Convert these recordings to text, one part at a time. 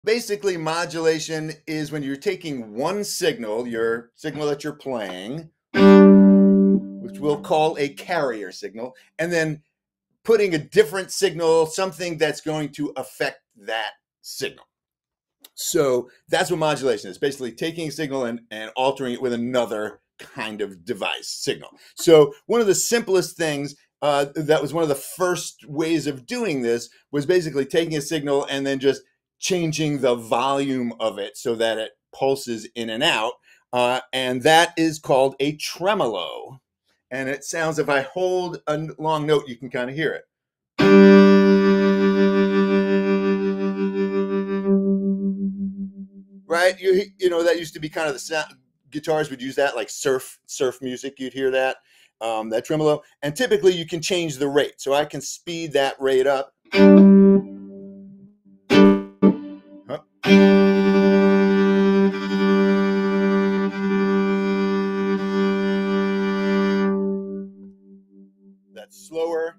Basically, modulation is when you're taking one signal, your signal that you're playing, which we'll call a carrier signal, and then putting a different signal, something that's going to affect that signal. So that's what modulation is, basically taking a signal and altering it with another kind of device signal. So one of the simplest things that was one of the first ways of doing this was basically taking a signal and then just changing the volume of it so that it pulses in and out. And that is called a tremolo. And it sounds, if I hold a long note, you can kind of hear it. Right? You know, that used to be kind of the sound. Guitars would use that, like surf music. You'd hear that, that tremolo. And typically you can change the rate. So I can speed that rate up. Huh. That's slower.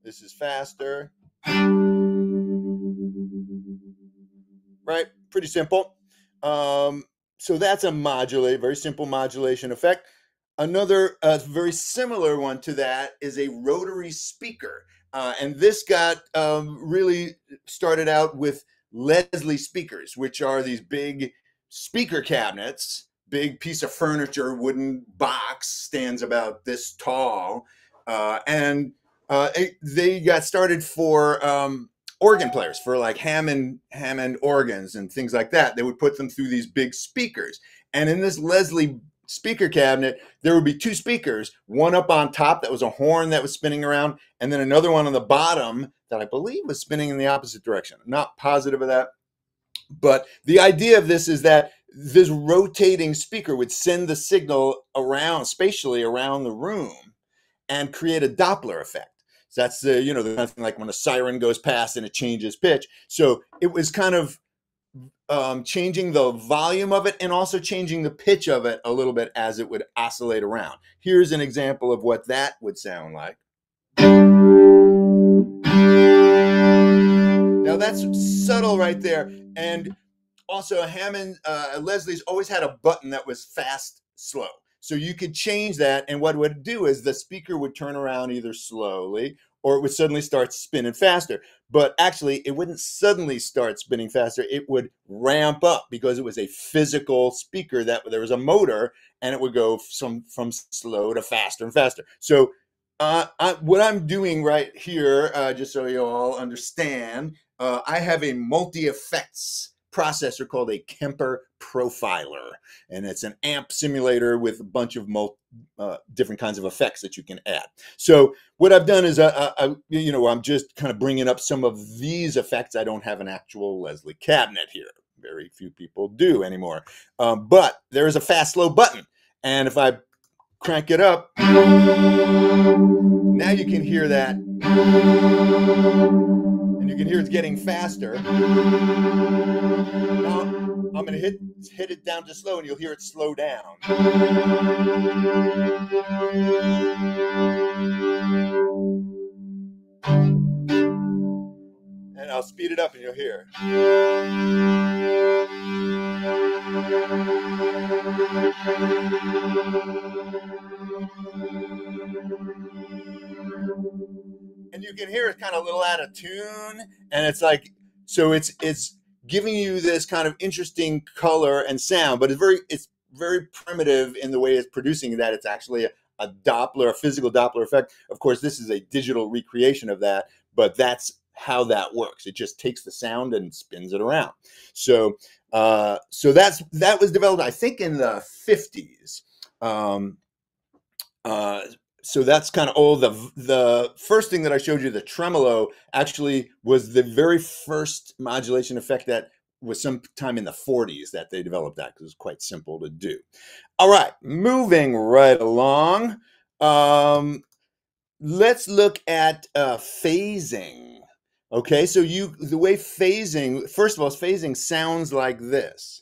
This is faster. Right? Pretty simple. So that's a very simple modulation effect. Another very similar one to that is a rotary speaker. And this got really started out with Leslie speakers, which are these big speaker cabinets, big piece of furniture, wooden box, stands about this tall. And they got started for organ players, for like Hammond organs and things like that. They would put them through these big speakers. And in this Leslie speaker cabinet, there would be two speakers, one up on top that was a horn that was spinning around, and then another one on the bottom that I believe was spinning in the opposite direction. I'm not positive of that. But the idea of this is that this rotating speaker would send the signal around, spatially around the room, and create a Doppler effect. So that's the, you know, the kind of thing like when a siren goes past and it changes pitch. So it was kind of changing the volume of it and also changing the pitch of it a little bit as it would oscillate around. Here's an example of what that would sound like. Now that's subtle right there. And also Leslie's always had a button that was fast, slow. So you could change that, and what it would do is the speaker would turn around either slowly or it would suddenly start spinning faster. But actually, it wouldn't suddenly start spinning faster. It would ramp up because it was a physical speaker that there was a motor, and it would go from slow to faster and faster. So what I'm doing right here, just so you all understand, I have a multi-effects processor called a Kemper Profiler, and it's an amp simulator with a bunch of different kinds of effects that you can add. So what I've done is I'm just kind of bringing up some of these effects. I don't have an actual Leslie cabinet here. Very few people do anymore. But there is a fast slow button, and if I crank it up, now you can hear that. And you can hear it's getting faster. Now I'm going to hit it down to slow, and you'll hear it slow down. And I'll speed it up, and you'll hear. And you can hear it's kind of a little out of tune, and it's like, so it's giving you this kind of interesting color and sound, but it's very primitive in the way it's producing that. It's actually a Doppler, a physical Doppler effect. Of course, this is a digital recreation of that, but that's how that works. It just takes the sound and spins it around. So that was developed, I think, in the 50s. So that's kind of old. The first thing that I showed you, the tremolo, actually was the very first modulation effect that was sometime in the 40s that they developed that, because it was quite simple to do. All right, moving right along. Let's look at phasing. Okay, so the way phasing, first of all, phasing sounds like this.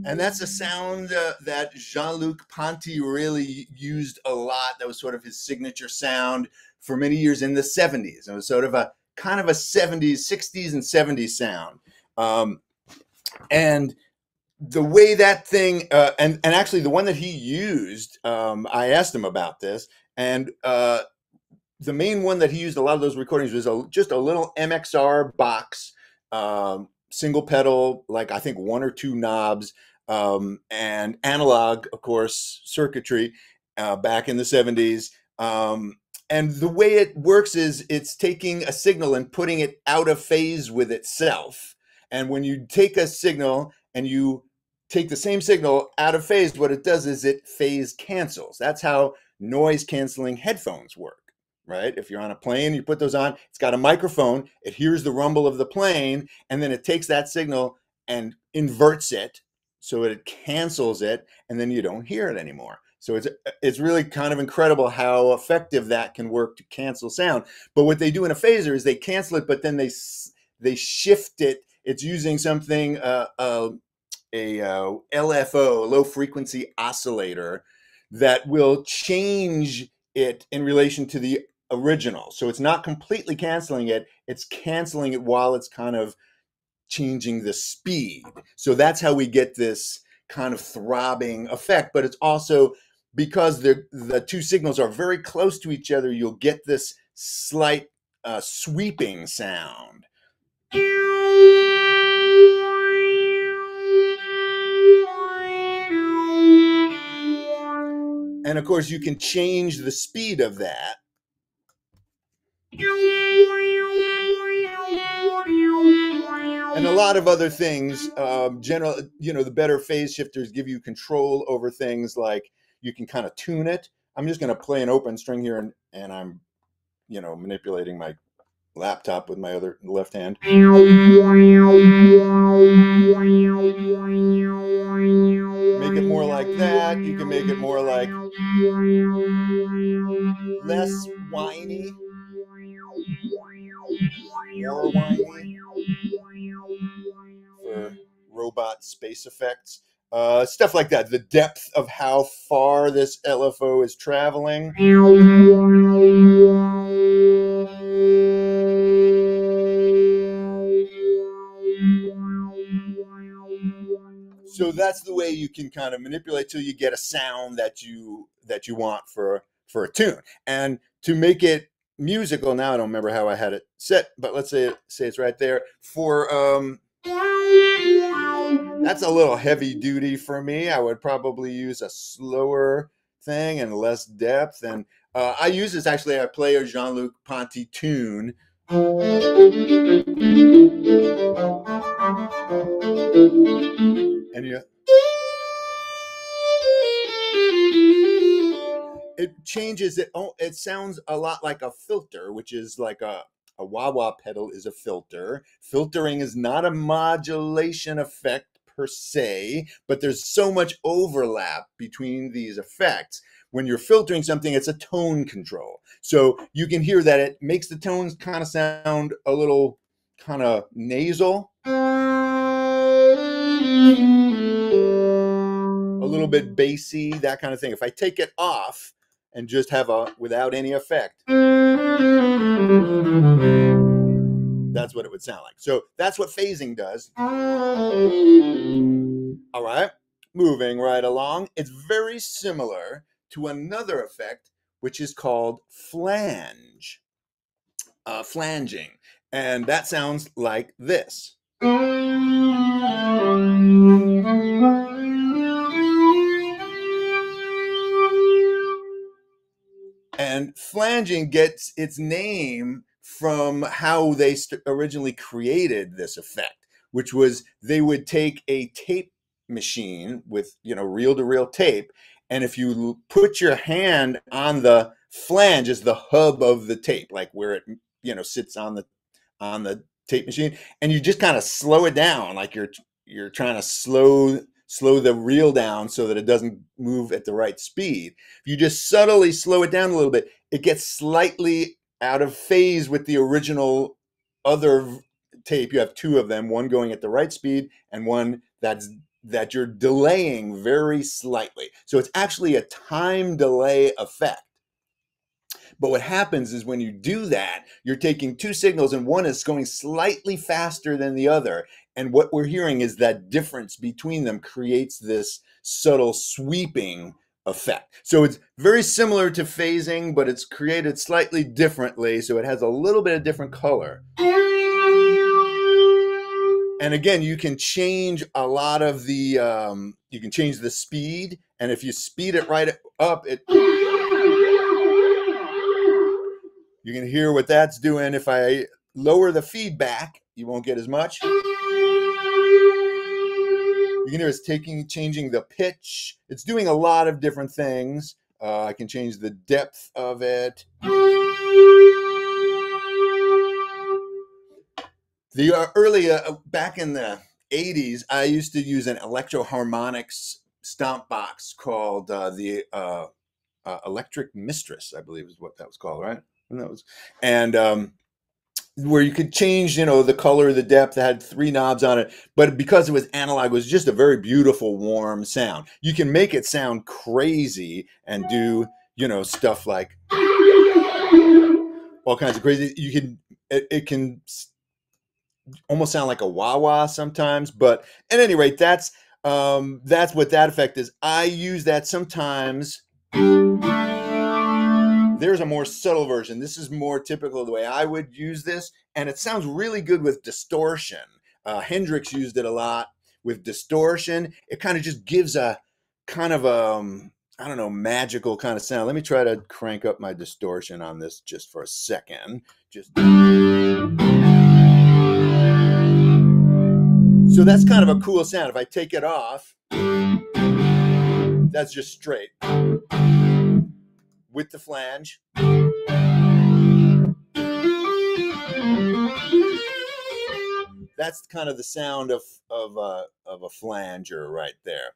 And And that's a sound that Jean-Luc Ponty really used a lot. That was sort of his signature sound for many years in the 70s. It was sort of a kind of a 70s, 60s and 70s sound. And the way that thing, and actually the one that he used, I asked him about this, and the main one that he used a lot of those recordings was just a little MXR box, single pedal, like I think 1 or 2 knobs, and analog, of course, circuitry back in the 70s. And the way it works is it's taking a signal and putting it out of phase with itself. And when you take a signal and you take the same signal out of phase, what it does is it phase cancels. That's how noise canceling headphones work. Right? If you're on a plane, you put those on, it's got a microphone, it hears the rumble of the plane, and then it takes that signal and inverts it so it cancels it, and then you don't hear it anymore. So it's really kind of incredible how effective that can work to cancel sound. But what they do in a phaser is they cancel it, but then they shift it. It's using something, a LFO, low frequency oscillator, that will change it in relation to the original. So it's not completely canceling it, it's canceling it while it's kind of changing the speed. So that's how we get this kind of throbbing effect. But it's also because the 2 signals are very close to each other, you'll get this slight sweeping sound. And of course, you can change the speed of that. And a lot of other things. General, the better phase shifters give you control over things, like you can kind of tune it. I'm just going to play an open string here, and I'm, manipulating my laptop with my other left hand. Make it more like that. You can make it more like less whiny, more whiny for robot space effects. Stuff like that. The depth of how far this LFO is traveling. So that's the way you can kind of manipulate till you get a sound that you want for a tune. And to make it musical, now I don't remember how I had it set, but let's say it's right there. For that's a little heavy duty for me. I would probably use a slower thing and less depth. And I use this, actually, I play a Jean-Luc Ponty tune. And it changes it. It sounds a lot like a filter, which is like a wah-wah pedal is a filter. Filtering is not a modulation effect per se, but there's so much overlap between these effects. When you're filtering something, it's a tone control. So you can hear that it makes the tones kind of sound a little kind of nasal, a little bit bassy, that kind of thing. If I take it off and just have without any effect, that's what it would sound like. So that's what phasing does. All right, moving right along. It's very similar to another effect, which is called flanging. And that sounds like this. And flanging gets its name from how they originally created this effect, which was they would take a tape machine with, reel-to-reel tape, and if you put your hand on the flange, is the hub of the tape, like where it, sits on the tape machine, and you just kind of slow it down, like you're trying to slow the reel down so that it doesn't move at the right speed. If you just subtly slow it down a little bit, it gets slightly out of phase with the original other tape. You have 2 of them, one going at the right speed and one that's that you're delaying very slightly. So it's actually a time delay effect. But what happens is when you do that, you're taking two signals and one is going slightly faster than the other. And what we're hearing is that difference between them creates this subtle sweeping effect. So it's very similar to phasing, but it's created slightly differently. So it has a little bit of different color. And again, you can change a lot of the, you can change the speed. And if you speed it right up, you can hear what that's doing. If I lower the feedback, you won't get as much. You can hear it's changing the pitch. It's doing a lot of different things. I can change the depth of it. The early, back in the 80s, I used to use an electro-harmonics stomp box called the Electric Mistress, I believe is what that was called, right? And where you could change, the color, the depth. It had 3 knobs on it, but because it was analog, it was just a very beautiful, warm sound. You can make it sound crazy and do, stuff like all kinds of crazy. It can almost sound like a wah-wah sometimes, but at any rate, that's what that effect is. I use that sometimes. There's a more subtle version. This is more typical of the way I would use this, and it sounds really good with distortion. Hendrix used it a lot with distortion. It kind of just gives a kind of I don't know, magical kind of sound. Let me try to crank up my distortion on this just for a second. So that's kind of a cool sound. If I take it off, that's just straight. With the flange. That's kind of the sound of a flanger right there.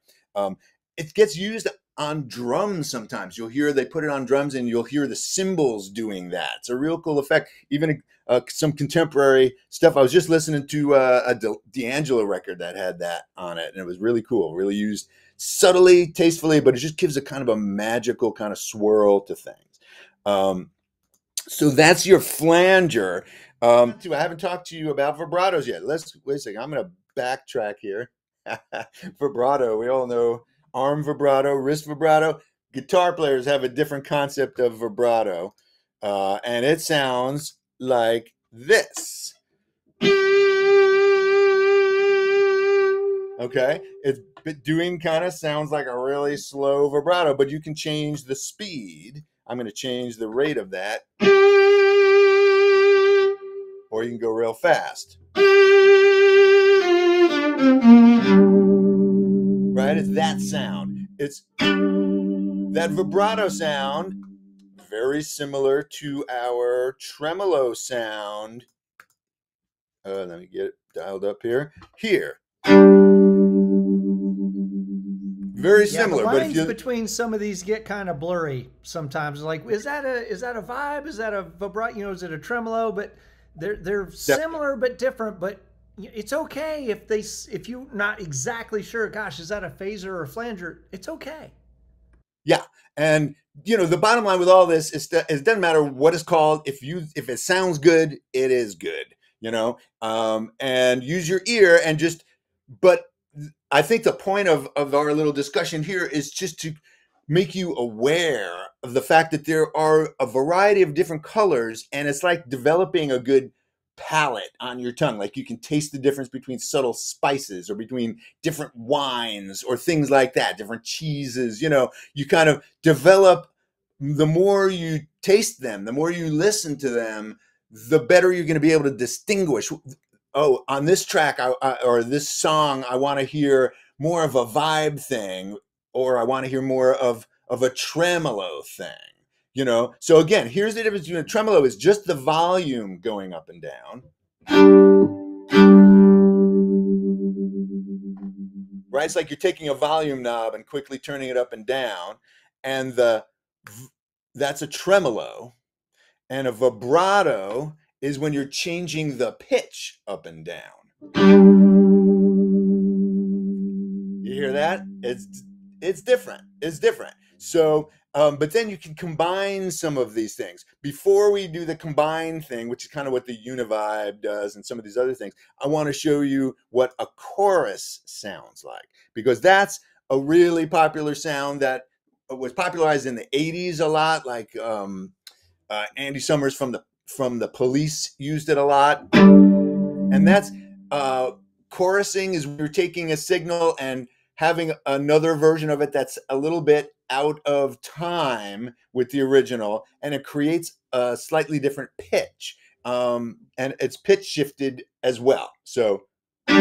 It gets used on drums sometimes. You'll hear they put it on drums and you'll hear the cymbals doing that. It's a real cool effect. Even some contemporary stuff. I was just listening to a D'Angelo record that had that on it, and it was really cool. Really used subtly, tastefully, but it just gives a kind of a magical kind of swirl to things. So that's your flanger. I haven't talked to you about vibratos yet. Wait a second. I'm going to backtrack here. Vibrato. We all know arm vibrato, wrist vibrato. Guitar players have a different concept of vibrato. And it sounds like this. Okay, it's doing kind of sounds like a really slow vibrato, but you can change the speed. I'm going to change the rate of that. Or you can go real fast. Right? It's that sound. It's that vibrato sound, very similar to our tremolo sound. Let me get it dialed up here. Very similar. The lines between some of these get kind of blurry sometimes. Like, is that a vibe? Is that a vibrato? Is it a tremolo? But they're similar but different. But it's okay if you're not exactly sure. Gosh, is that a phaser or a flanger? It's okay. Yeah, and the bottom line with all this is that it doesn't matter what it's called. If it sounds good, it is good. And use your ear and just. But I think the point of our little discussion here is just to make you aware of the fact that there are a variety of different colors, and it's like developing a good palate on your tongue. Like you can taste the difference between subtle spices or between different wines or things like that, different cheeses. You kind of develop, the more you taste them, the more you listen to them, the better you're going to be able to distinguish. Oh, on this track or this song, I want to hear more of a vibe thing, or I want to hear more of a tremolo thing. So again, here's the difference between a tremolo is just the volume going up and down. Right? It's like you're taking a volume knob and quickly turning it up and down. And that's a tremolo. And a vibrato is when you're changing the pitch up and down. hear that? It's different. It's different. So, but then you can combine some of these things. Before we do the combine thing, which is kind of what the Univibe does and some of these other things, I want to show you what a chorus sounds like, because that's a really popular sound that was popularized in the 80s a lot, like Andy Summers from the Police used it a lot. And that's chorusing is you're taking a signal and having another version of it that's a little bit out of time with the original, and it creates a slightly different pitch, and it's pitch shifted as well. So you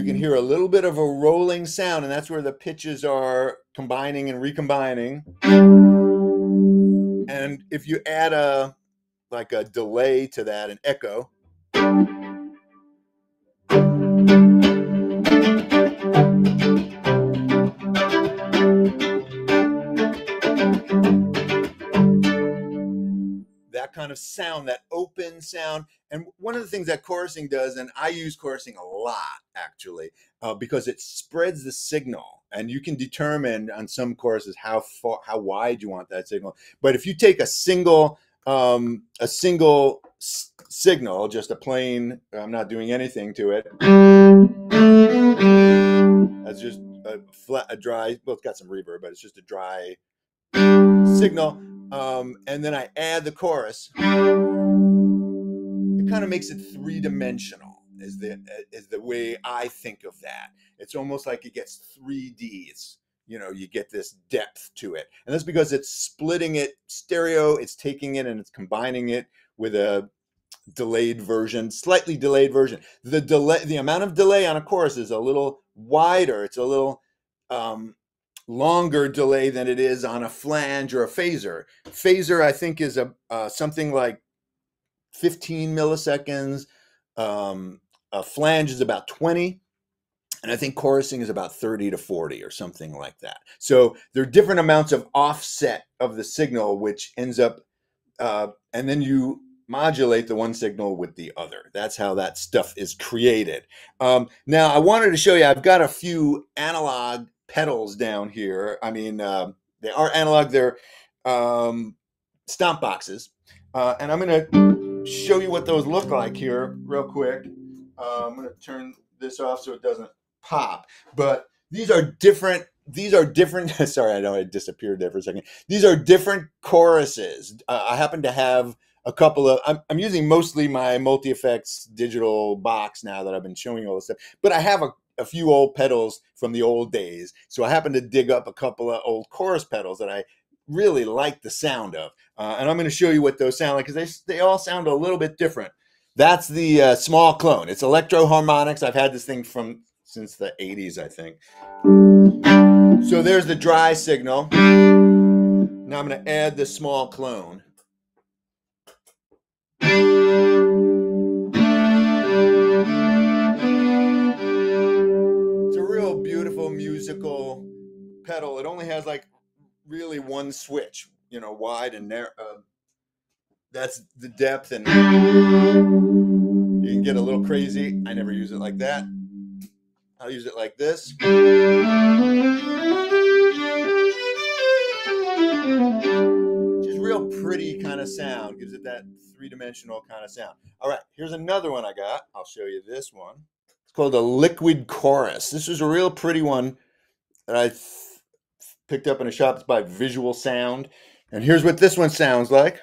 can hear a little bit of a rolling sound, and that's where the pitches are combining and recombining. And if you add a delay to that, an echo, that kind of sound, that open sound. And one of the things that chorusing does, and I use chorusing a lot actually, because it spreads the signal, and you can determine on some choruses how wide you want that signal. But if you take a single signal, just a plain, I'm not doing anything to it, that's just a dry, well, it's got some reverb, but it's just a dry signal, and then I add the chorus, it kind of makes it three-dimensional is the way I think of that. It's almost like it gets 3D. It's, you get this depth to it, and that's because it's splitting it stereo, it's taking it and it's combining it with a delayed version, slightly delayed version. The amount of delay on a chorus is a little wider, it's a little longer delay than it is on a flange or a phaser. Phaser, I think, is something like 15 milliseconds. A flange is about 20. And I think chorusing is about 30 to 40 or something like that. So there are different amounts of offset of the signal, which ends up, and then you modulate the one signal with the other. That's how that stuff is created. Now, I wanted to show you, I've got a few analog pedals down here. I mean, they are analog, they're stomp boxes. And I'm going to show you what those look like here real quick. I'm going to turn this off so it doesn't pop. But these are different. Sorry, I know I disappeared there for a second. These are different choruses. I happen to have a couple of, I'm using mostly my multi-effects digital box now that I've been showing you all this stuff, but I have a few old pedals from the old days. So I happen to dig up a couple of old chorus pedals that I really like the sound of. And I'm going to show you what those sound like, because they all sound a little bit different. That's the small clone. It's electro harmonics. I've had this thing since the 80s, I think. So there's the dry signal. Now I'm going to add the small clone. It's a real beautiful musical pedal. It only has like really one switch, wide and narrow. That's the depth, and you can get a little crazy. I never use it like that. I'll use it like this. Just real pretty kind of sound. Gives it that three-dimensional kind of sound. All right, here's another one I got. I'll show you this one. It's called a liquid chorus. This is a real pretty one that I picked up in a shop. It's by Visual Sound. And here's what this one sounds like.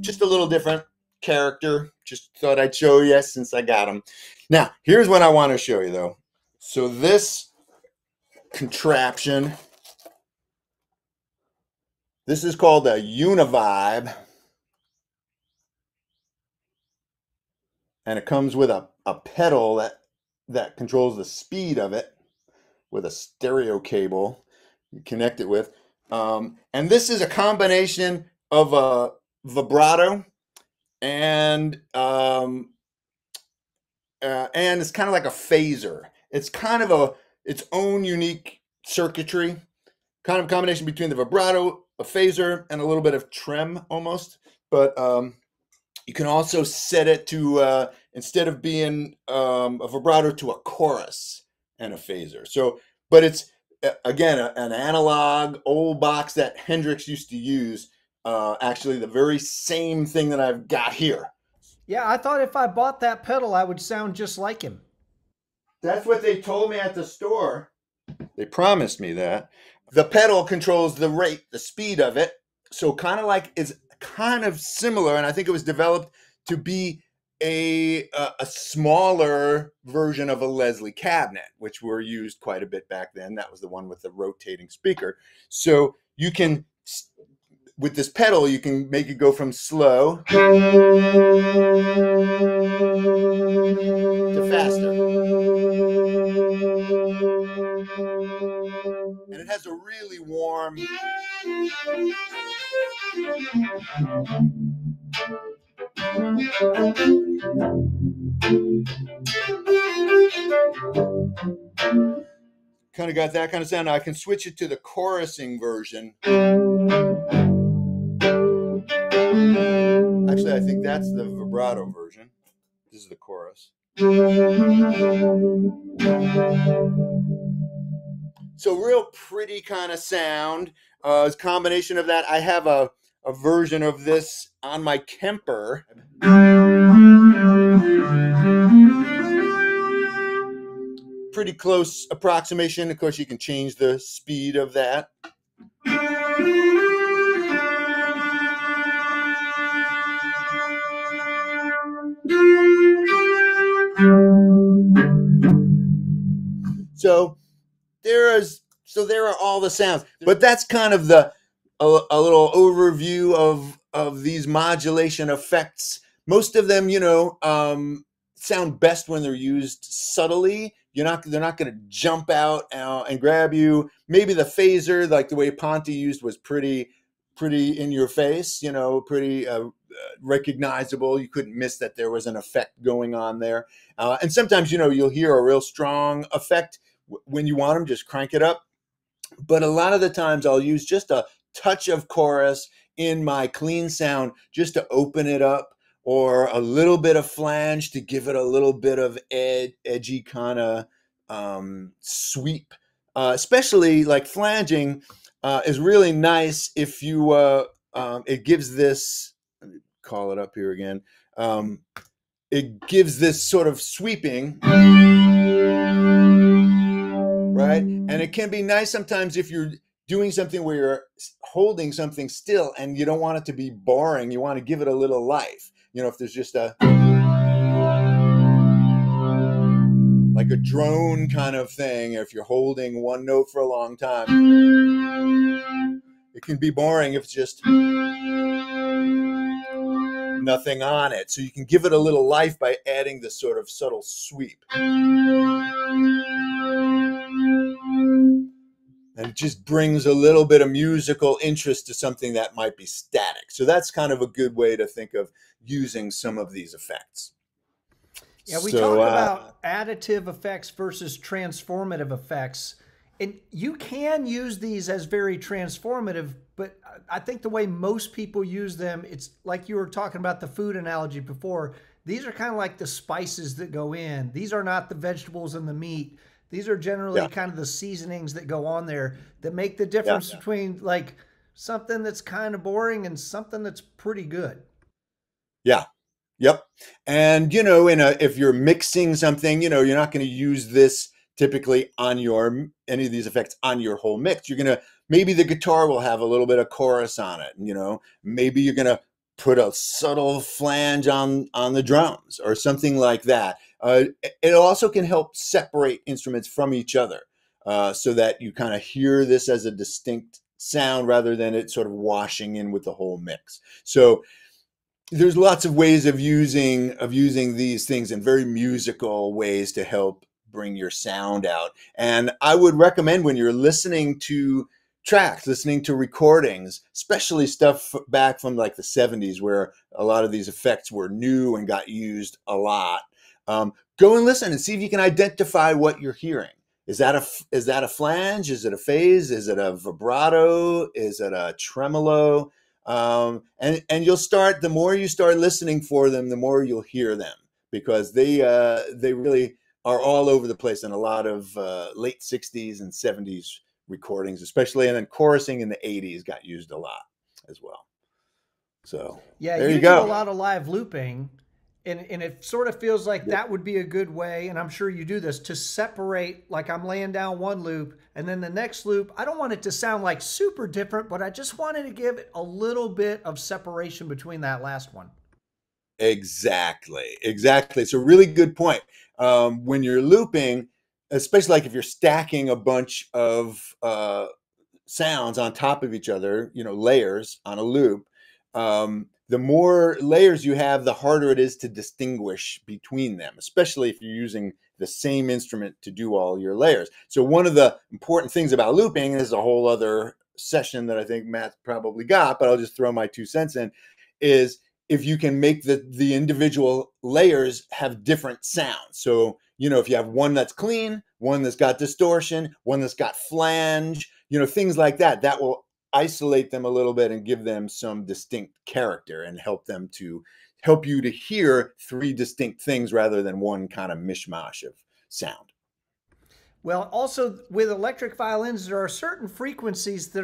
Just a little different character. Just thought I'd show you since I got them. Now, here's what I want to show you, though. So this contraption, this is called a Univibe. And it comes with a pedal that controls the speed of it with a stereo cable you connect it with. And this is a combination of a vibrato and it's kind of like a phaser. It's kind of its own unique circuitry. kind of combination between the vibrato, a phaser, and a little bit of trem almost. But you can also set it to, instead of being a vibrato, to a chorus and a phaser. So, but it's, again, an analog old box that Hendrix used to use, actually the very same thing that I've got here. Yeah, I thought if I bought that pedal, I would sound just like him. That's what they told me at the store. They promised me that. The pedal controls the rate, the speed of it. So kind of like, it's kind of similar, and I think it was developed to be a smaller version of a Leslie cabinet, which were used quite a bit back then. That was the one with the rotating speaker. So you can, with this pedal, you can make it go from slow to faster. And it has a really warm, kind of got that kind of sound. Now I can switch it to the chorusing version. Actually, I think that's the vibrato version. This is the chorus. So real pretty kind of sound. It's a combination of that. I have a version of this on my Kemper. Pretty close approximation. Of course, you can change the speed of that. So there are all the sounds, but that's kind of a little overview of these modulation effects. Most of them, sound best when they're used subtly. They're not going to jump out and grab you. Maybe the phaser, like the way Ponti used, was pretty in your face. Pretty recognizable. You couldn't miss that there was an effect going on there. And sometimes, you'll hear a real strong effect when you want them. Just crank it up. But a lot of the times I'll use just a touch of chorus in my clean sound just to open it up, or a little bit of flange to give it a little bit of edgy kind of sweep. Especially like flanging is really nice if you, it gives this, let me call it up here again. It gives this sort of sweeping, right? And it can be nice sometimes if you're doing something where you're holding something still and you don't want it to be boring. You want to give it a little life. If there's just like a drone kind of thing, if you're holding one note for a long time, it can be boring if it's just nothing on it. So you can give it a little life by adding this sort of subtle sweep. And it just brings a little bit of musical interest to something that might be static. So that's kind of a good way to think of using some of these effects. Yeah, we talk about additive effects versus transformative effects. And you can use these as very transformative, but I think the way most people use them, it's like you were talking about the food analogy before. These are kind of like the spices that go in. These are not the vegetables and the meat. These are generally kind of the seasonings that go on there that make the difference between like something that's kind of boring and something that's pretty good. Yeah. Yep. And, if you're mixing something, you're not going to use this typically on any of these effects on your whole mix. You're going to, maybe the guitar will have a little bit of chorus on it. Maybe you're going to put a subtle flange on the drums or something like that. It also can help separate instruments from each other, so that you kind of hear this as a distinct sound rather than it sort of washing in with the whole mix. So there's lots of ways of using these things in very musical ways to help bring your sound out. And I would recommend, when you're listening to tracks, listening to recordings, especially stuff back from like the 70s where a lot of these effects were new and got used a lot, go and listen and see if you can identify what you're hearing. is that a flange? Is it a phase? Is it a vibrato? Is it a tremolo? And you'll start, the more you start listening for them, the more you'll hear them, because they really are all over the place in a lot of late 60s and 70s recordings, especially, and then chorusing in the 80s got used a lot as well. So Yeah, there you you do a go. lot of live looping, and it sort of feels like that would be a good way, and I'm sure you do this, to separate, like I'm laying down one loop, and then the next loop, I don't want it to sound like super different, but I just wanted to give it a little bit of separation between that last one. Exactly, exactly. It's a really good point. When you're looping, especially like if you're stacking a bunch of sounds on top of each other, you know, layers on a loop, the more layers you have, the harder it is to distinguish between them, especially if you're using the same instrument to do all your layers. So one of the important things about looping is a whole other session that I think Matt probably got, but I'll just throw my 2 cents in, is if you can make the individual layers have different sounds. So, you know, if you have one that's clean, one that's got distortion, one that's got flange, you know, things like that, that will isolate them a little bit and give them some distinct character and help you to hear three distinct things rather than one kind of mishmash of sound. Well, also with electric violins, there are certain frequencies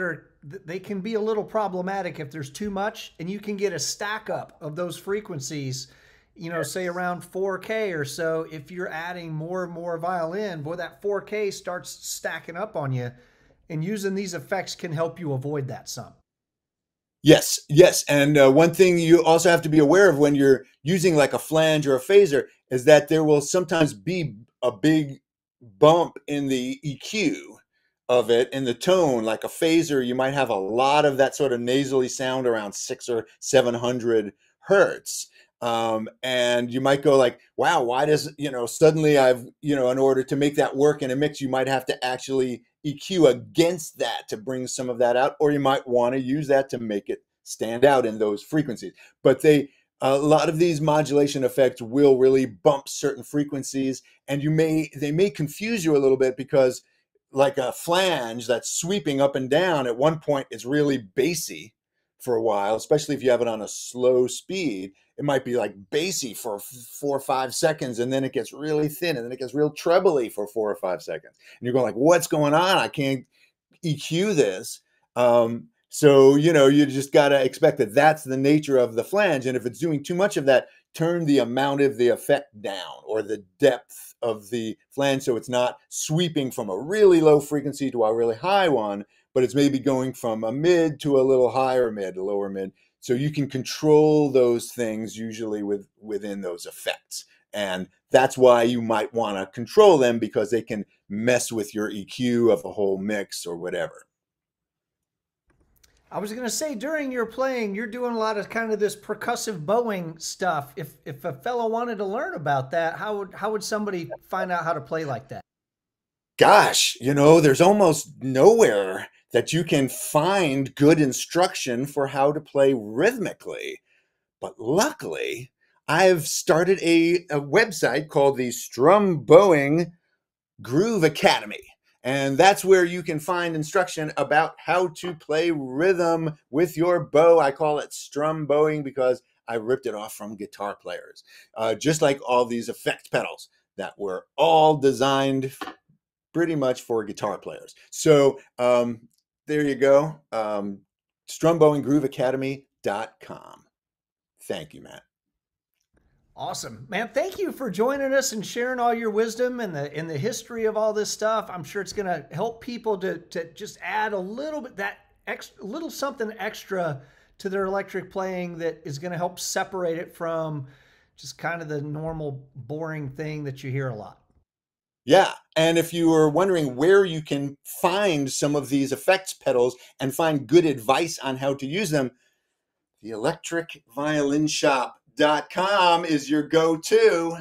they can be a little problematic if there's too much, and you can get a stack up of those frequencies, you know, say around 4K or so. If you're adding more and more violin, boy, that 4K starts stacking up on you, and using these effects can help you avoid that some. Yes, yes. And one thing you also have to be aware of when you're using like a flange or a phaser is that there will sometimes be a big bump in the EQ of it, in the tone. Like a phaser, you might have a lot of that sort of nasally sound around 600 or 700 hertz. And you might go like, wow, why does, you know, suddenly in order to make that work in a mix, you might have to actually EQ against that to bring some of that out, or you might want to use that to make it stand out in those frequencies. But a lot of these modulation effects will really bump certain frequencies, and they may confuse you a little bit, because like a flange that's sweeping up and down at one point is really bassy for a while, especially if you have it on a slow speed. It might be like bassy for 4 or 5 seconds, and then it gets really thin, and then it gets real trebly for 4 or 5 seconds. And you're going like, what's going on? I can't EQ this. So, you know, you just got to expect that that's the nature of the flange. And if it's doing too much of that, turn the amount of the effect down, or the depth of the flange, so it's not sweeping from a really low frequency to a really high one, but it's maybe going from a mid to a little higher mid, a lower mid. So you can control those things usually within those effects. And that's why you might want to control them, because they can mess with your EQ of a whole mix or whatever. I was going to say, during your playing, you're doing a lot of kind of this percussive bowing stuff. If a fellow wanted to learn about that, how would somebody find out how to play like that? Gosh, you know, there's almost nowhere that you can find good instruction for how to play rhythmically. But luckily, I've started a website called the Strum Boing Groove Academy. And that's where you can find instruction about how to play rhythm with your bow. I call it Strum Boing because I ripped it off from guitar players. Just like all these effect pedals that were all designed pretty much for guitar players. So there you go. StrumBoingGrooveAcademy.com. Thank you, Matt. Awesome, man! Thank you for joining us and sharing all your wisdom and the history of all this stuff. I'm sure it's going to help people to just add a little bit, little something extra to their electric playing, that is going to help separate it from just kind of the normal boring thing that you hear a lot. Yeah, and if you were wondering where you can find some of these effects pedals and find good advice on how to use them, the electricviolinshop.com is your go-to.